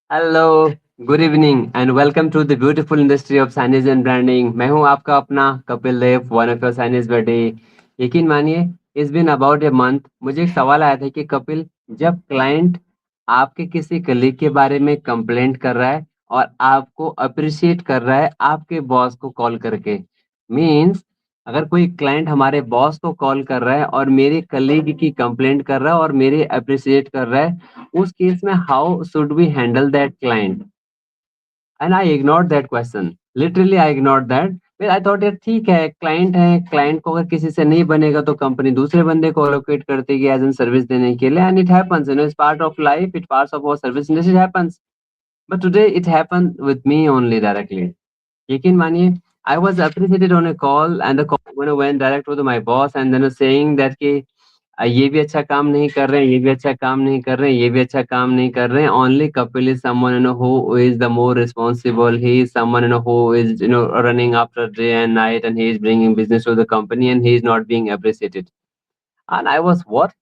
Hello, good evening and welcome to the beautiful industry of signage and branding. मैं हूं आपका अपना Kapil Dev, one of your signage birthday. यकीन मानिए, it's been about a month. मुझे एक सवाल आया था कि कपिल, जब क्लाइंट आपके किसी कलीग के बारे में कंप्लेंट कर रहा है और आपको अप्रिशिएट कर रहा है आपके बॉस को कॉल करके, मीन्स अगर कोई क्लाइंट हमारे बॉस को कॉल कर रहा है और मेरे कलीग की कंप्लेंट कर रहा है और मेरे अप्रिशिएट कर रहा है, उस केस में how should we handle that client? And I ignored that question, literally I ignored that. फिर आई थॉट यार ठीक है, क्लाइंट है, क्लाइंट को अगर किसी से नहीं बनेगा तो कंपनी दूसरे बंदे को अलोकेट करती है एज एन सर्विस देने के लिए, and it happens, it's part of life, it parts of our service industry, it happens. But today it happened with me only directly. यकीन मानिए, I was appreciated on a call and the call went direct to my boss and then was saying that कि ये भी अच्छा काम नहीं कर रहे हैं, ये भी अच्छा काम नहीं कर रहे हैं, ये भी अच्छा काम नहीं कर रहे हैं। Only Kapil is someone who is the more responsible. He is someone who is running after day and night, and he is bringing business to the company, and he is not being appreciated. And I was what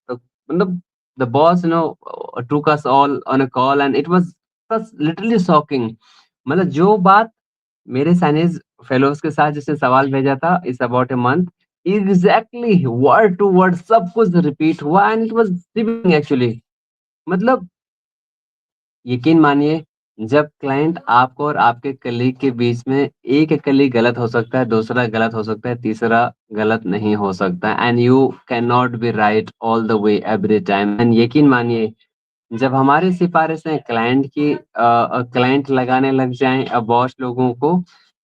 the boss took us all on a call, and it was literally shocking. मतलब जो बात मेरे signage fellows के साथ जिसने सवाल भेजा था इस about a month, exactly word to word सब कुछ रिपीट हुआ, and it was diving actually. मतलब यकीन मानिए, जब क्लाइंट आपको और आपके कलीग के बीच में, एक कलीग गलत हो सकता है, दूसरा गलत हो सकता है, तीसरा गलत नहीं हो सकता, and you can not be right all the way every time. And यकीन मानिए, जब हमारी सिफारिशें क्लाइंट लगाने लग जाएं बॉस लोगों को,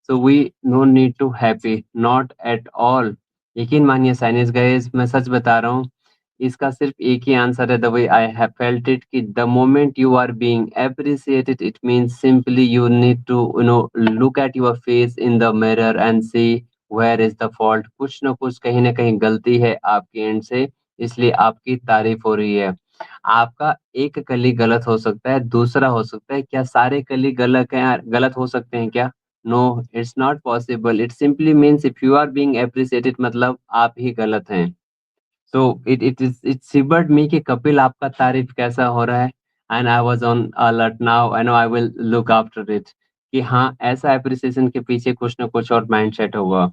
so we no need to happy, not at all. यकीन मानिए साइनेज गाइस, मैं सच बता रहा हूँ, इसका सिर्फ एक ही आंसर है, the way I have felt it, कि the moment you are being appreciated, it means simply you need to look at your face in the mirror and see where is the fault. कुछ ना कुछ, कहीं ना कहीं गलती है आपके एंड से, इसलिए आपकी तारीफ हो रही है। आपका एक कली गलत हो सकता है, दूसरा हो सकता है, क्या सारे कली गलत हो सकते हैं क्या? No, it's not possible. It simply means if you are being appreciated, मतलब आप ही गलत हैं। सो इट सिबर्ड मी कि कपिल आपका तारीफ कैसा हो रहा है, and I was on alert. Now I know I will look after it, कि हाँ, ऐसा अप्रिसिएशन के पीछे कुछ ना कुछ और माइंडसेट होगा।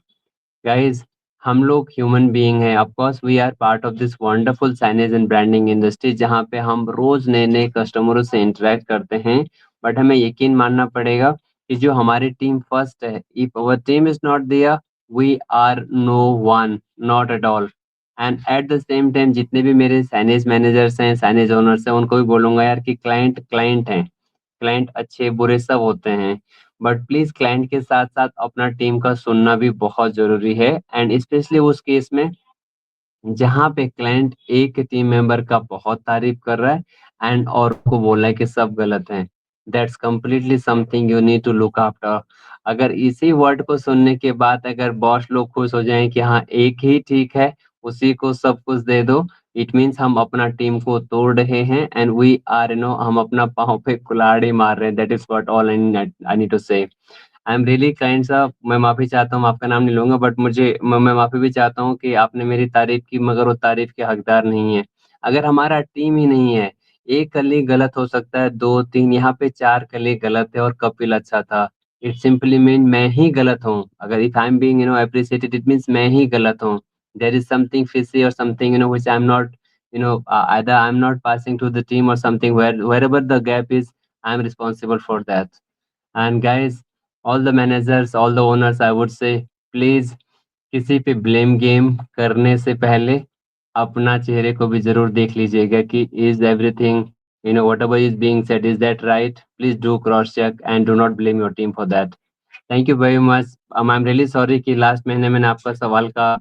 गाइस, हम लोग ह्यूमन बीइंग हैं, of course we are part of this wonderful signage and branding industry, जहाँ पे हम रोज नए नए कस्टमरों से इंटरेक्ट करते हैं। बट हमें यकीन मानना पड़ेगा कि जो हमारी टीम फर्स्ट है, if our team is not there, we are no one, not at all. And at the same time, जितने भी मेरे साइनेज मैनेजर्स हैं, साइनेज ओनर्स हैं, उनको भी बोलूंगा यार कि क्लाइंट क्लाइंट हैं, क्लाइंट अच्छे बुरे सब होते हैं, बट प्लीज क्लाइंट के साथ साथ अपना टीम का सुनना भी बहुत जरूरी है। एंड स्पेशली उस केस में जहाँ पे क्लाइंट एक टीम मेंबर का बहुत तारीफ कर रहा है एंड और को बोल रहा है कि सब गलत हैं, that's completely something you need to look after. अगर इसी वर्ड को सुनने के बाद अगर बॉस लोग खुश हो जाएं कि हाँ एक ही ठीक है, उसी को सब कुछ दे दो, इट मीन्स हम अपना टीम को तोड़ रहे हैं, एंड वी आर हम अपना पाँव पे कुल्हाड़ी मार रहे हैं। That is what all I need to say. I am really kind साहब, मैं माफ़ी चाहता हूँ, आपका नाम नहीं लूँगा, बट मैं माफ़ी भी चाहता हूँ कि आपने मेरी तारीफ़ की, मगर वो तारीफ़ के हकदार नहीं है। अगर हमारा टीम ही नहीं है, एक कलीग गलत हो सकता है, 2-3, यहाँ पे 4 कलीग गलत है और कपिल अच्छा था। इट सिंपली मीन मैं ही गलत हूँ। अगर if I am being appreciated, it means मैं ही गलत हूँ। देयर इज़ समथिंग फिशी और something which I am not either I am not passing to the team or something, wherever the gap is, I am responsible for that. And guys, all the managers, all the owners, I would say, please किसी पे blame game करने से पहले अपना चेहरे को भी जरूर देख लीजिएगा कि is everything whatever is being said, is that right? Please do cross check and do not blame your team for that. Thank you very much. I am really sorry कि लास्ट महीने मैंने आपका सवाल का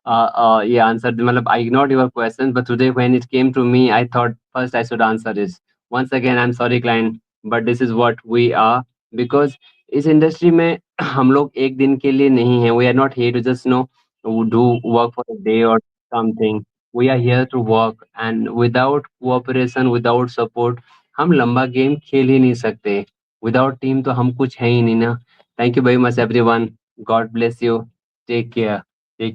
ये answer, मतलब I ignored your questions, but today when it came to me, I thought first I should answer it. Once again, I'm sorry client, but this is what we are, because इस industry में हम लोग एक दिन के लिए नहीं है। We are not here to just do work for a day or something. We are here to work, and without cooperation, without support, हम लंबा गेम खेल ही नहीं सकते। विदाउट टीम तो हम कुछ है ही नहीं ना। Thank you very much everyone. God bless you. Take care.